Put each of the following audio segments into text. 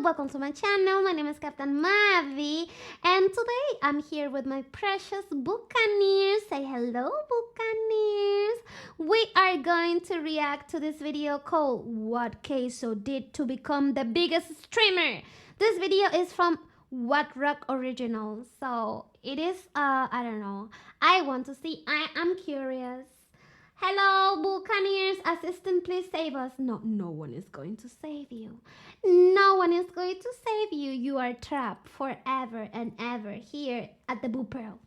welcome to my channel. My name is Captain Mavie, and today I'm here with my precious Buccaneers. Say hello, Buccaneers. We are going to react to this video called What Caseoh Did to Become the Biggest Streamer. This video is from What Rock Original, so it is, I don't know. I want to see, I'm curious. Hello, Buccaneers. Assistant, please save us. No one is going to save you. No one is going to save you. You are trapped forever and ever here at the Boo Pearl.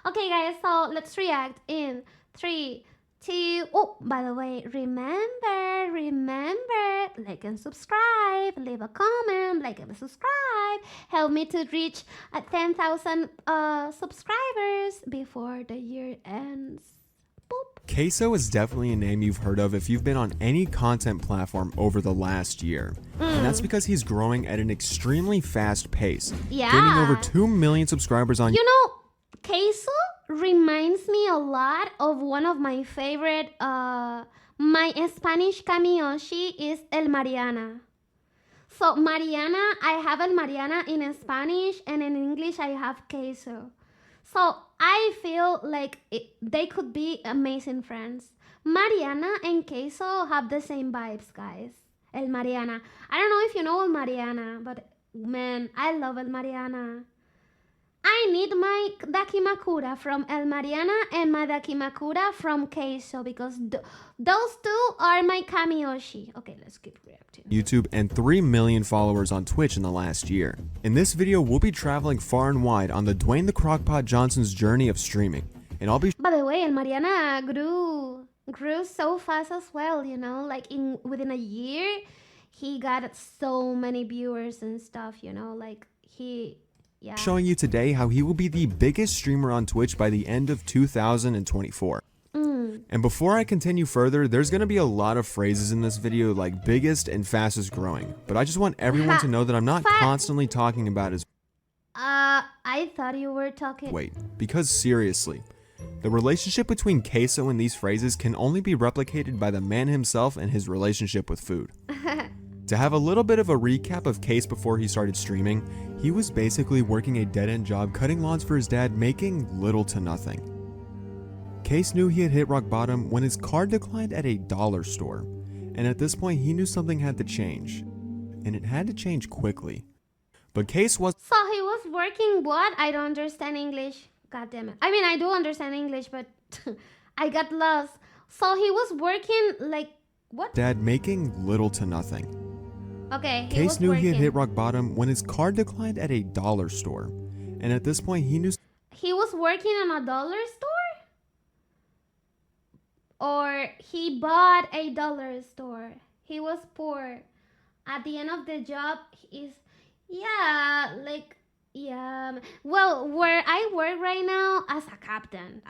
Okay, guys, so let's react in 3, 2... Oh, by the way, remember, like and subscribe. Leave a comment, like and subscribe. Help me to reach 10,000 subscribers before the year ends. Caseoh is definitely a name you've heard of if you've been on any content platform over the last year. And that's because he's growing at an extremely fast pace. Yeah. Gaining over 2 million subscribers on... You know, Caseoh reminds me a lot of one of my favorite, my Spanish Cameoh is El Mariana. So Mariana, I have El Mariana in Spanish, and in English I have Caseoh. So I feel like they could be amazing friends. Mariana and Caseoh have the same vibes, guys. El Mariana. I don't know if you know El Mariana, but man, I love El Mariana. I need my Dakimakura from El Mariana and my Dakimakura from Caseoh because those two are my Cameoshi. Okay, let's keep reacting. YouTube and 3 million followers on Twitch in the last year. In this video, we'll be traveling far and wide on the Dwayne the Crockpot Johnson's journey of streaming. And I'll be... By the way, El Mariana grew so fast as well, you know, like within a year, he got so many viewers and stuff, you know, like yeah. Showing you today how he will be the biggest streamer on Twitch by the end of 2024. And before I continue further, there's going to be a lot of phrases in this video like biggest and fastest growing. But I just want everyone to know that I'm not constantly talking about his... I thought you were talking... Wait, because seriously, the relationship between Caseoh and these phrases can only be replicated by the man himself and his relationship with food. To have a little bit of a recap of Case before he started streaming, he was basically working a dead-end job cutting lawns for his dad, making little to nothing. Case knew he had hit rock bottom when his card declined at a dollar store, and at this point he knew something had to change, and it had to change quickly. But Case was... So he was working what? I don't understand English. God damn it. I mean, I do understand English, but I got lost. So he was working like what? Dad, making little to nothing. Okay, Case knew he had hit rock bottom when his card declined at a dollar store, and at this point he knew... He was working in a dollar store? Or he bought a dollar store? He was poor. At the end of the job, well, where I work right now as a captain,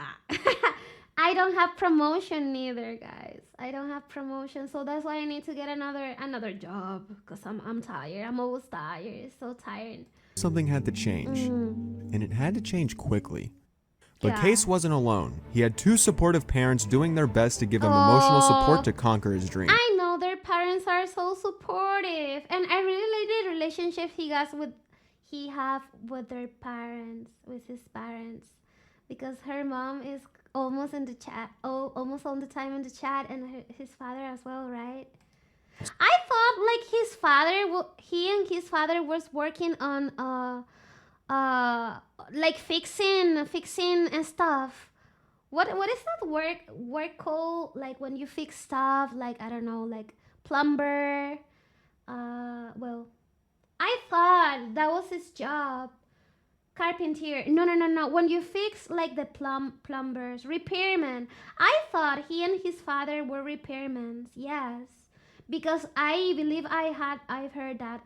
I don't have promotion neither, guys. I don't have promotion, so that's why I need to get another job because I'm tired. I'm always tired, so tired. Something had to change, and it had to change quickly. But Case wasn't alone. He had 2 supportive parents doing their best to give him emotional support to conquer his dream. I know their parents are so supportive, and I really like the relationship he have with their parents, with his parents, because her mom is almost in the chat, almost all the time in the chat, and his father as well, right? I thought like his father, he and his father was working on like fixing and stuff. What is that work called? Like when you fix stuff, like I don't know, like plumber. Well, I thought that was his job. Carpenter. No. When you fix like the plumbers, repairman. I thought he and his father were repairmen. Yes, because I believe I've heard that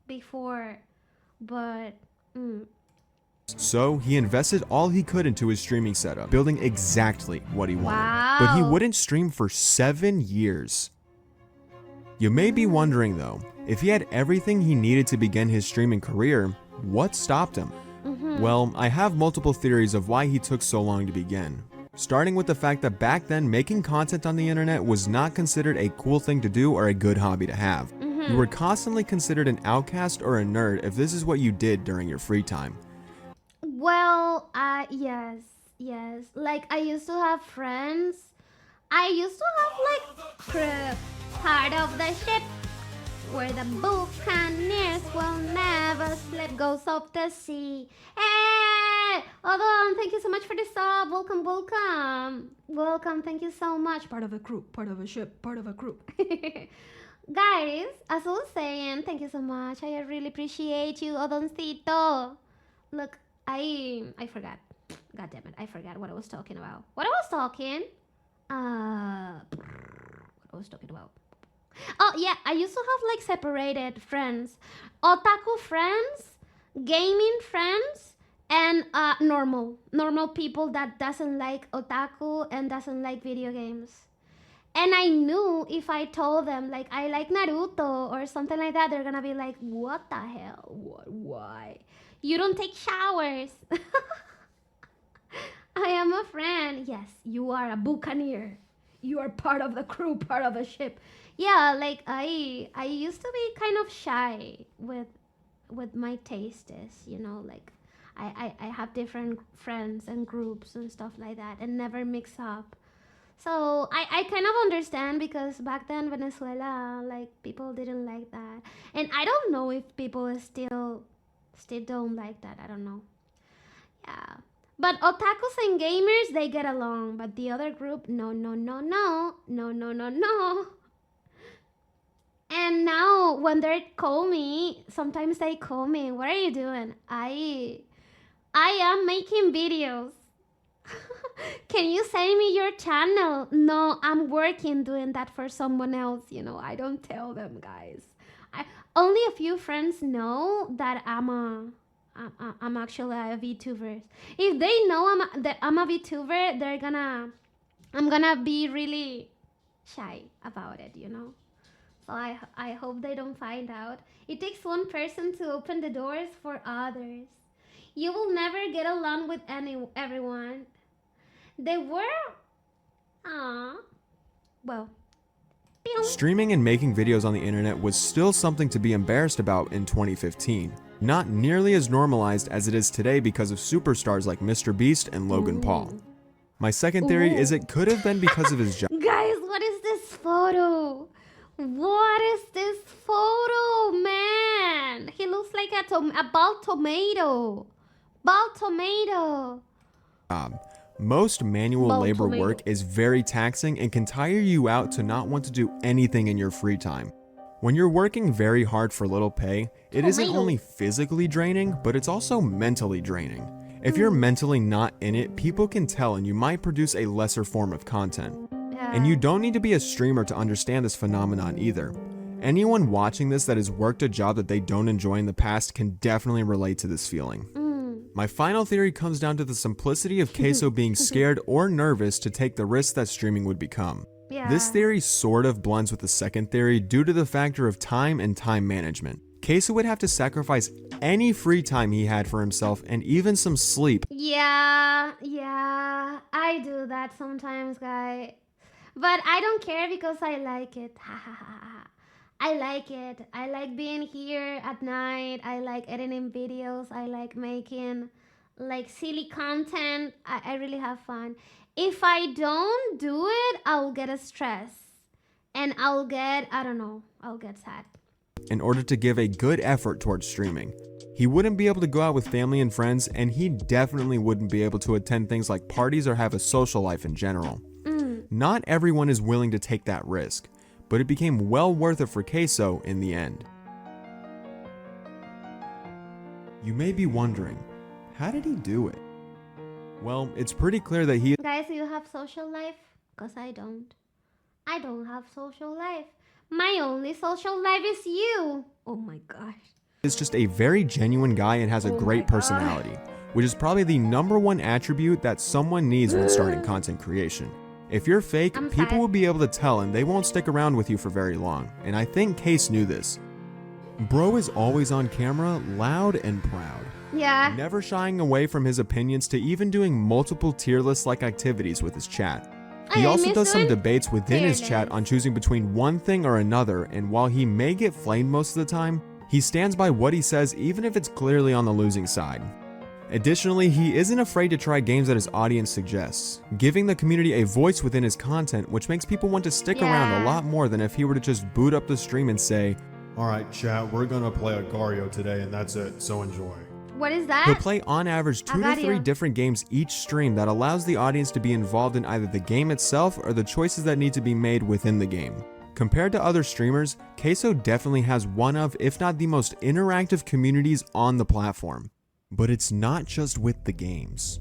before, but. So he invested all he could into his streaming setup, building exactly what he wanted. Wow. But he wouldn't stream for 7 years. You may be wondering though, if he had everything he needed to begin his streaming career, what stopped him? Well, I have multiple theories of why he took so long to begin. Starting with the fact that back then making content on the internet was not considered a cool thing to do or a good hobby to have. You were constantly considered an outcast or a nerd if this is what you did during your free time. Well, yes. Like, I used to have friends. I used to have, like, crew, part of the ship, where the buccaneers will never sleep, goes up the sea. Hey! Odon, thank you so much for the sub. Welcome, thank you so much. Part of a crew, part of a ship, part of a crew. Guys, as I was saying, thank you so much. I really appreciate you, Odoncito. Look, I forgot. God damn it, I forgot what I was talking about. What I was talking about. Oh yeah, I used to have like separated friends. Otaku friends, gaming friends, and normal people that doesn't like otaku and doesn't like video games. And I knew if I told them like I like Naruto or something like that, they're gonna be like, what the hell? What? Why? You don't take showers. I am a friend. Yes, you are a buccaneer. You are part of the crew, part of the ship. Yeah, like I used to be kind of shy with my tastes, you know, like I have different friends and groups and stuff like that and never mix up. So I kind of understand because back then Venezuela, like people didn't like that. And I don't know if people still don't like that. I don't know. Yeah. But otakus and gamers, they get along. But the other group, no. And now when they call me, sometimes they call me, what are you doing? I am making videos. Can you send me your channel? No, I'm working doing that for someone else. You know, I don't tell them, guys. Only a few friends know that I'm actually a VTuber. If they know that I'm a VTuber, I'm gonna be really shy about it, you know. So I hope they don't find out. It takes one person to open the doors for others. You will never get along with everyone. They were, well. Streaming and making videos on the internet was still something to be embarrassed about in 2015. Not nearly as normalized as it is today because of superstars like Mr. Beast and Logan Paul. My second theory is it could have been because of his job. Guys, what is this photo? What is this photo, man? He looks like a bald tomato. Bald tomato. Most manual labor work is very taxing and can tire you out to not want to do anything in your free time. When you're working very hard for little pay, it isn't only physically draining, but it's also mentally draining. If you're mentally not in it, people can tell and you might produce a lesser form of content. And you don't need to be a streamer to understand this phenomenon either. Anyone watching this that has worked a job that they don't enjoy in the past can definitely relate to this feeling. My final theory comes down to the simplicity of Caseoh being scared or nervous to take the risk that streaming would become. This theory sort of blends with the second theory due to the factor of time and time management. Caseoh would have to sacrifice any free time he had for himself and even some sleep. Yeah, I do that sometimes, guys. But I don't care because I like it. I like it. I like being here at night. I like editing videos. I like making like silly content. I really have fun. If I don't do it, I'll get a stress. And I'll get sad. In order to give a good effort towards streaming. He wouldn't be able to go out with family and friends, and he definitely wouldn't be able to attend things like parties or have a social life in general. Not everyone is willing to take that risk, but it became well worth it for Caseoh in the end. You may be wondering, how did he do it? Well, it's pretty clear that he... Guys, you have social life? Because I don't. I don't have social life. My only social life is you. Oh my gosh. ...is just a very genuine guy and has a great personality, which is probably the #1 attribute that someone needs when starting content creation. If you're fake, people will be able to tell and they won't stick around with you for very long, and I think Case knew this. Bro is always on camera, loud and proud. Yeah. Never shying away from his opinions to even doing multiple tier list like activities with his chat. He I also miss does some doing debates within his chat fairness. on choosing between one thing or another, and while he may get flamed most of the time, he stands by what he says even if it's clearly on the losing side. Additionally, he isn't afraid to try games that his audience suggests, giving the community a voice within his content, which makes people want to stick around a lot more than if he were to just boot up the stream and say, "Alright, chat, we're gonna play Agario today and that's it, so enjoy." What is he'll that? play on average 2 to Agario. 3 different games each stream that allows the audience to be involved in either the game itself or the choices that need to be made within the game. Compared to other streamers, Caseoh definitely has one of, if not the most interactive communities on the platform. But it's not just with the games.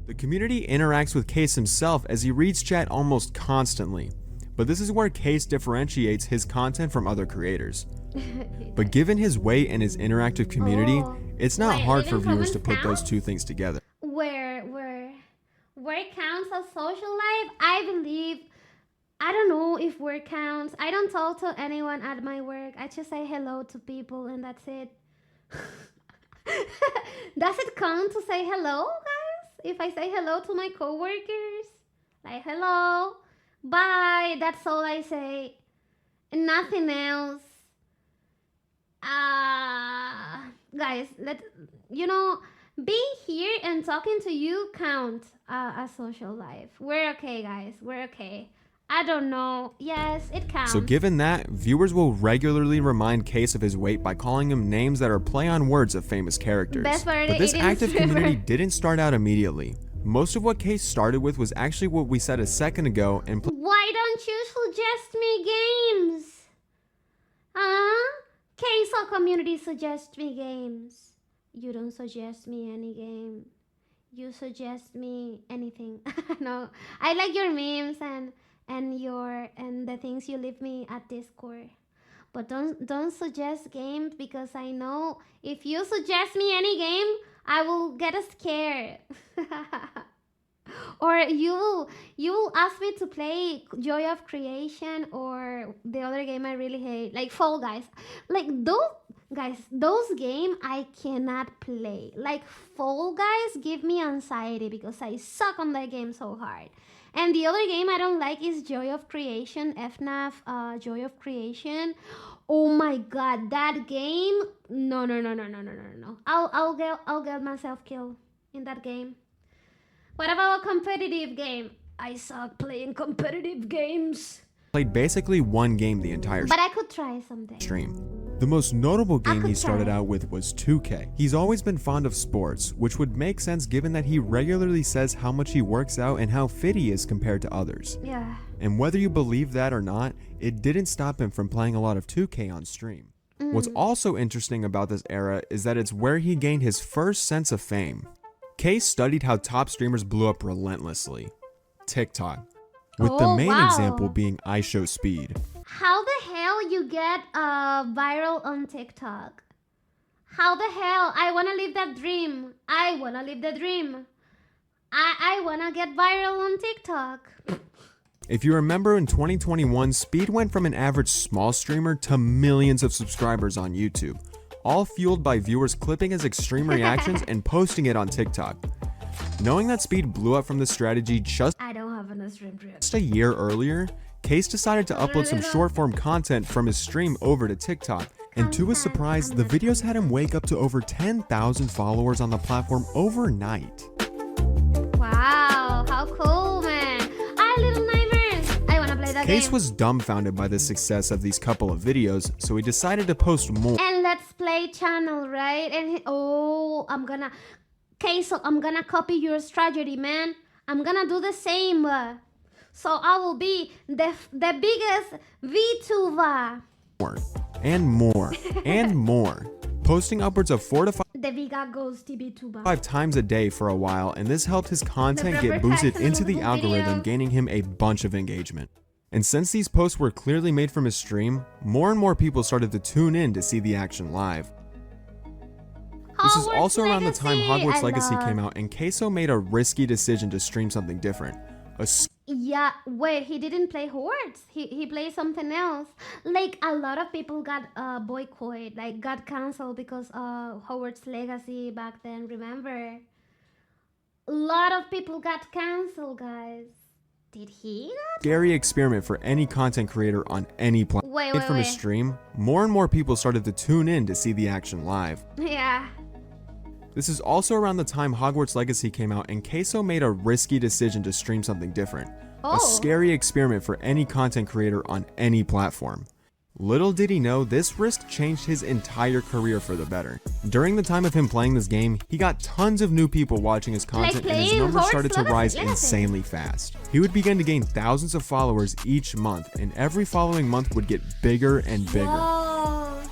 The community interacts with Case himself as he reads chat almost constantly, but this is where Case differentiates his content from other creators. But given his weight and his interactive community, it's not hard for viewers to put those two things together. Where counts as social life? I believe, I don't know if work counts. I don't talk to anyone at my work. I just say hello to people and that's it. Does it count to say hello, guys? If I say hello to my coworkers, like hello, bye, that's all I say. Nothing else. Guys, being here and talking to you count as social life. We're okay, guys. We're okay. I don't know. Yes, it counts. So given that, viewers will regularly remind Case of his weight by calling him names that are play on words of famous characters. But this active community didn't start out immediately. Most of what Case started with was actually what we said a second ago and why don't you suggest me games? Caseoh community suggest me games. You don't suggest me any game. You suggest me anything. No, I like your memes and the things you leave me at Discord. But don't suggest games because I know if you suggest me any game, I will get scared. Or you will ask me to play Joy of Creation or the other game I really hate, like Fall Guys. Like those games I cannot play. Like Fall Guys give me anxiety because I suck on that game so hard. And the other game I don't like is Joy of Creation, FNAF, Joy of Creation. Oh my god, that game! No. I'll get myself killed in that game. What about a competitive game? I suck playing competitive games. played basically one game the entire But I could try someday. stream. The most notable game he started out with was 2K. He's always been fond of sports, which would make sense given that he regularly says how much he works out and how fit he is compared to others. Yeah. And whether you believe that or not, it didn't stop him from playing a lot of 2K on stream. What's also interesting about this era is that it's where he gained his first sense of fame. Case studied how top streamers blew up relentlessly. TikTok. With the main example being iShowSpeed. How the hell you get viral on TikTok? How the hell? I wanna live that dream. I wanna live the dream. I wanna get viral on TikTok. If you remember, in 2021, Speed went from an average small streamer to millions of subscribers on YouTube, all fueled by viewers clipping his extreme reactions and posting it on TikTok. Knowing that Speed blew up from this strategy I don't have an stream reaction. just a year earlier, Case decided to upload some short-form content from his stream over to TikTok, and to his surprise, the videos had him wake up to over 10,000 followers on the platform overnight. Wow, how cool, man. Little nightmares. I wanna play that Case game. was dumbfounded by the success of these couple of videos, so he decided to post more. And let's play channel, right? And I'm gonna copy your strategy, man. I'm gonna do the same. So I will be the biggest Vtuber. And more, and more. Posting upwards of 4 to The Viga goes to Vtuber. 5 times a day for a while, and this helped his content get boosted into the algorithm, gaining him a bunch of engagement. And since these posts were clearly made from his stream, more and more people started to tune in to see the action live. This is also around the time Hogwarts Legacy came out, and Caseoh made a risky decision to stream something different. Yeah, wait, he didn't play Hogwarts. He played something else. Like, a lot of people got boycotted, like got canceled because Hogwarts Legacy back then, remember? A lot of people got canceled, guys. Did he? Scary experiment for any content creator on any platform. Wait. From his stream, more and more people started to tune in to see the action live. Yeah. This is also around the time Hogwarts Legacy came out and Caseoh made a risky decision to stream something different. A scary experiment for any content creator on any platform. Little did he know, this risk changed his entire career for the better. During the time of him playing this game, he got tons of new people watching his content and his numbers started to rise insanely fast. He would begin to gain thousands of followers each month, and every following month would get bigger and bigger. Whoa.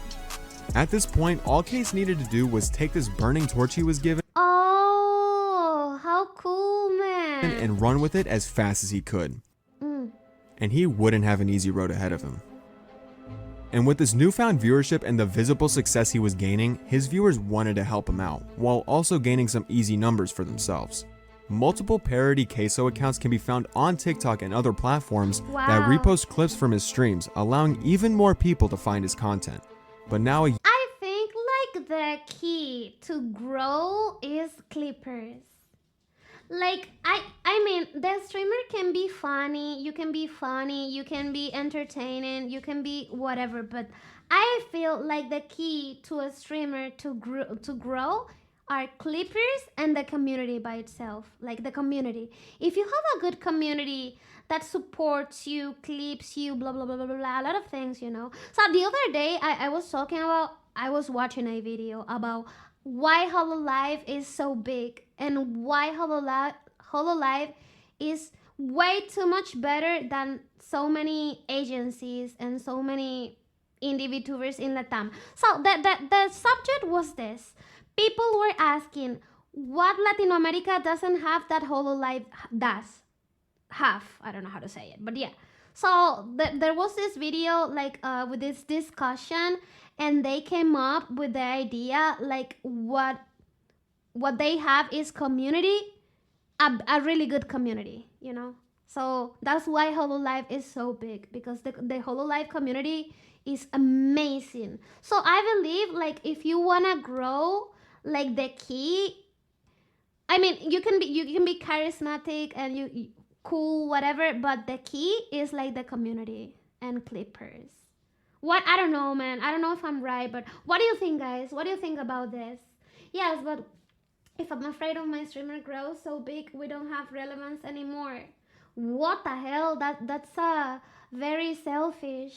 At this point, all Case needed to do was take this burning torch he was given Oh, how cool, man. and run with it as fast as he could. And he wouldn't have an easy road ahead of him. And with this newfound viewership and the visible success he was gaining, his viewers wanted to help him out, while also gaining some easy numbers for themselves. Multiple parody Caseoh accounts can be found on TikTok and other platforms that repost clips from his streams, allowing even more people to find his content. But now I think like the key to grow is clippers. Like I mean, the streamer can be funny, you can be entertaining, you can be whatever, but I feel like the key to a streamer to grow are clippers and the community by itself. Like the community. If you have a good community that supports you, clips you, blah blah blah blah blah, a lot of things, you know. So the other day I was watching a video about why Hololive is so big and why Hololive is way too much better than so many agencies and so many indie VTubers in Latam. So the subject was this. People were asking what Latin America doesn't have that Hololive does have. I don't know how to say it, but yeah. So there was this video like with this discussion, and they came up with the idea like what they have is community, a really good community, you know. So that's why Hololive is so big, because the Hololive community is amazing. So I believe like if you wanna grow, like the key, I mean, you can be charismatic and you cool, whatever, but the key is like the community and clippers. What? I don't know, man. I don't know if I'm right, but what do you think, guys? What do you think about this? Yes, but if I'm afraid of my streamer grows so big, we don't have relevance anymore. What the hell? That's very selfish.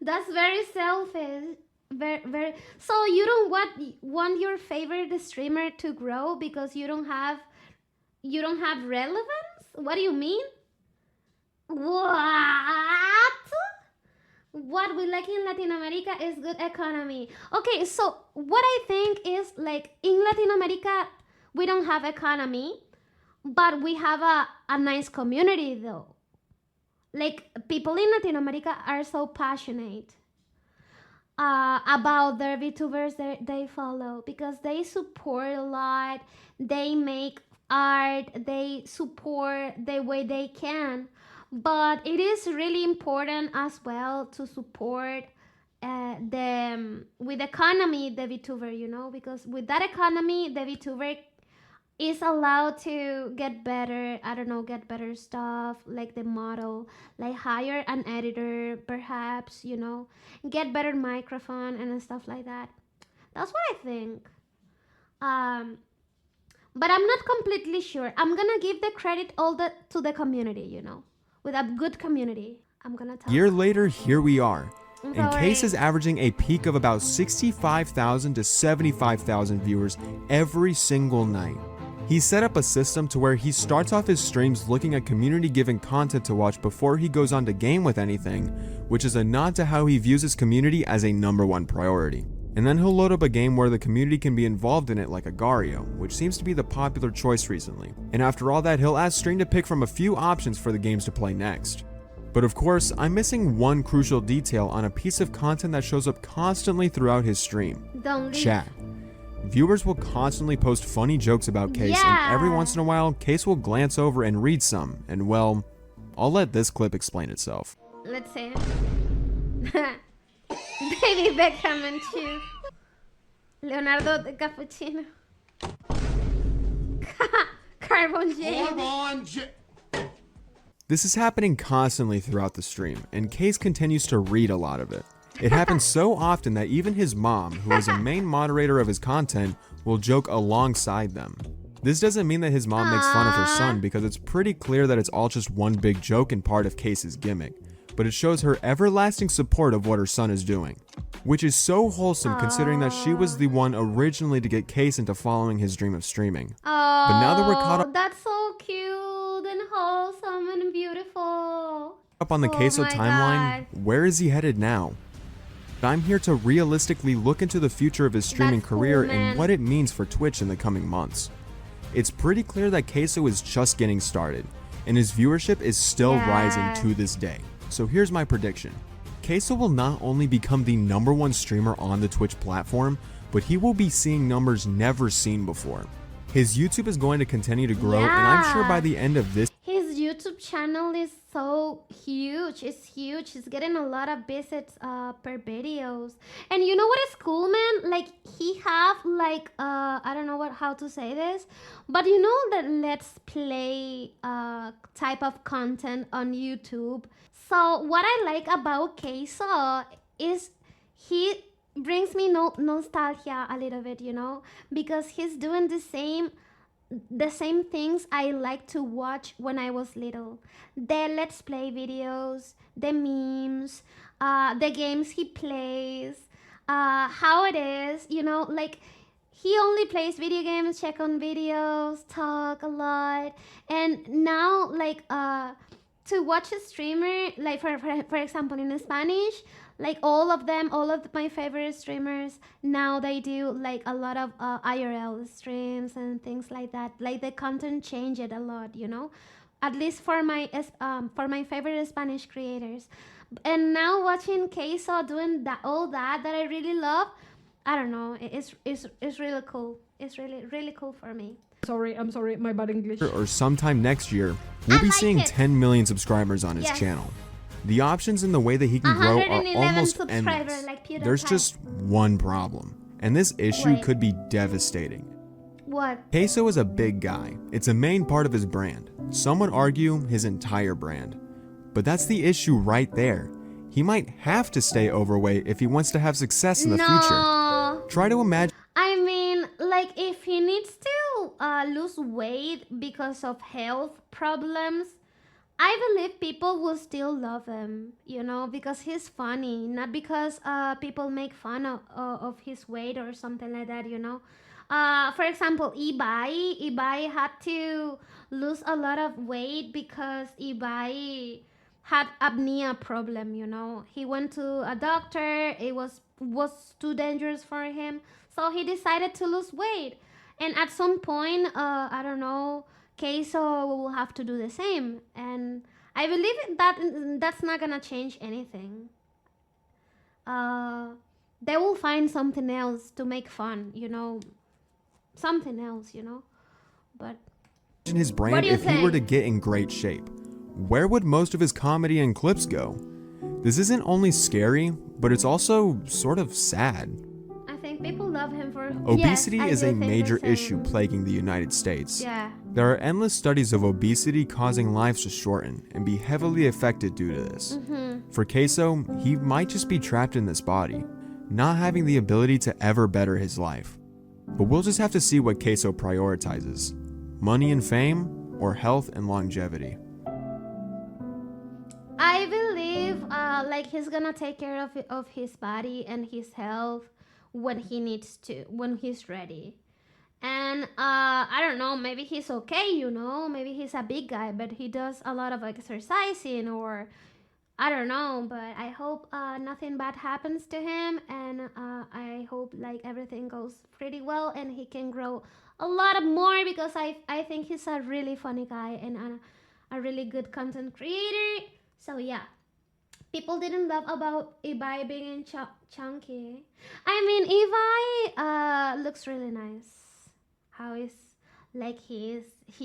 That's very selfish. Very. So you don't want your favorite streamer to grow because you don't have relevance? What do you mean? What we like in Latin America is good economy. Okay, so what I think is like in Latin America we don't have economy, but we have a nice community though. Like people in Latin America are so passionate about their VTubers they follow, because they support a lot, they make art, they support the way they can. But it is really important as well to support with economy the VTuber, you know, because with that economy the VTuber is allowed to get better, I don't know, get better stuff like the model, like hire an editor perhaps, you know, get better microphone and stuff like that. That's what I think. But I'm not completely sure. I'm gonna give the credit to the community, you know. With a good community, I'm gonna tell. A year later, here we are. And Case is averaging a peak of about 65,000 to 75,000 viewers every single night. He set up a system to where he starts off his streams looking at community-given content to watch before he goes on to game with anything, which is a nod to how he views his community as a #1 priority. And then he'll load up a game where the community can be involved in it, like Agario, which seems to be the popular choice recently. And after all that, he'll ask Stream to pick from a few options for the games to play next. But of course, I'm missing one crucial detail on a piece of content that shows up constantly throughout his stream. Chat. Viewers will constantly post funny jokes about Case, and every once in a while, Case will glance over and read some, and well, I'll let this clip explain itself. Let's see. Baby Beckham and Chief. Leonardo the Cappuccino. Carbon James. This is happening constantly throughout the stream, and Case continues to read a lot of it. It happens so often that even his mom, who is a main moderator of his content, will joke alongside them. This doesn't mean that his mom makes fun of her son, because it's pretty clear that it's all just one big joke and part of Case's gimmick, but it shows her everlasting support of what her son is doing, which is so wholesome considering that she was the one originally to get Case into following his dream of streaming. But now that we're caught that's so cute and wholesome and beautiful. up on the Caseoh my timeline, God. where is he headed now? I'm here to realistically look into the future of his streaming That's cool, career man. and what it means for Twitch in the coming months. It's pretty clear that Caseoh is just getting started, and his viewership is still rising to this day. So here's my prediction. Caseoh will not only become the #1 streamer on the Twitch platform, but he will be seeing numbers never seen before. His YouTube is going to continue to grow, and I'm sure by the end of this His YouTube channel is so huge. It's huge. He's getting a lot of visits per videos. And you know what is cool, man? Like he have like I don't know how to say this, but you know that let's play type of content on YouTube. So what I like about Caseoh is he brings me nostalgia a little bit, you know, because he's doing the same things I like to watch when I was little. The let's play videos, the memes, the games he plays, how it is, you know, like he only plays video games, check on videos, talk a lot. And now like to watch a streamer, like for example in Spanish, like all of my favorite streamers now, they do like a lot of IRL streams and things like that. Like the content changed a lot, you know, at least for my favorite Spanish creators. And now watching Caseoh doing all that I really love, I don't know, it's really cool. It's really cool for me. I'm sorry, my bad English. or sometime next year, we'll I be like seeing it. 10 million subscribers on his Yes. channel. The options and the way that he can grow are 111 almost subscribers, endless. like PewDiePie. There's just one problem, and this issue What? could be devastating. What? Caseoh is a big guy. It's a main part of his brand. Some would argue his entire brand. But that's the issue right there. He might have to stay overweight if he wants to have success in the future. Try to imagine I mean, like if he needs to lose weight because of health problems, I believe people will still love him, you know, because he's funny, not because people make fun of his weight or something like that, you know. For example, Ibai had to lose a lot of weight because Ibai had apnea problem, you know. He went to a doctor, it was too dangerous for him, so he decided to lose weight. And at some point, I don't know, Caseoh will have to do the same. And I believe that's not gonna change anything. They will find something else to make fun, you know. Something else, you know. But his What brand do you if he were to think? get in great shape. Where would most of his comedy and clips go? This isn't only scary, but it's also sort of sad. I think people love him for Obesity yes, I is do a think the major same. issue plaguing the United States. Yeah. There are endless studies of obesity causing lives to shorten and be heavily affected due to this. For Caseoh, he might just be trapped in this body, not having the ability to ever better his life. But we'll just have to see what Caseoh prioritizes: money and fame, or health and longevity. I believe like he's gonna take care of his body and his health when he needs to, when he's ready. And I don't know, maybe he's okay, you know, maybe he's a big guy, but he does a lot of exercising, or I don't know, but I hope nothing bad happens to him, and I hope like everything goes pretty well and he can grow a lot more, because I think he's a really funny guy and a really good content creator. So yeah, people didn't love about Ibai being chunky. I mean, Ibai looks really nice. How is like he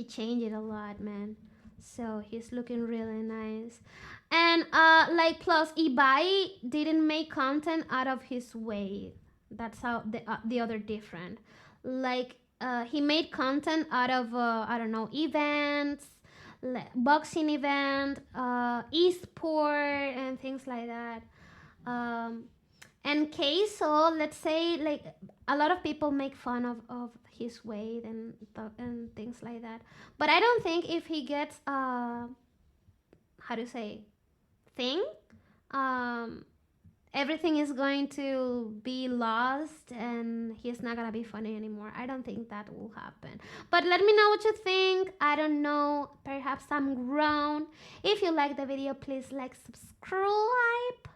changed it a lot, man. So he's looking really nice. And like plus Ibai didn't make content out of his weight. That's how the other different. Like he made content out of I don't know, events, boxing event, e-sport, and things like that. And Caseoh, let's say, like a lot of people make fun of his weight and things like that. But I don't think if he gets how to say thing, um, everything is going to be lost and he's not gonna be funny anymore. I don't think that will happen. But let me know what you think. I don't know. Perhaps I'm wrong. If you like the video, please like, subscribe.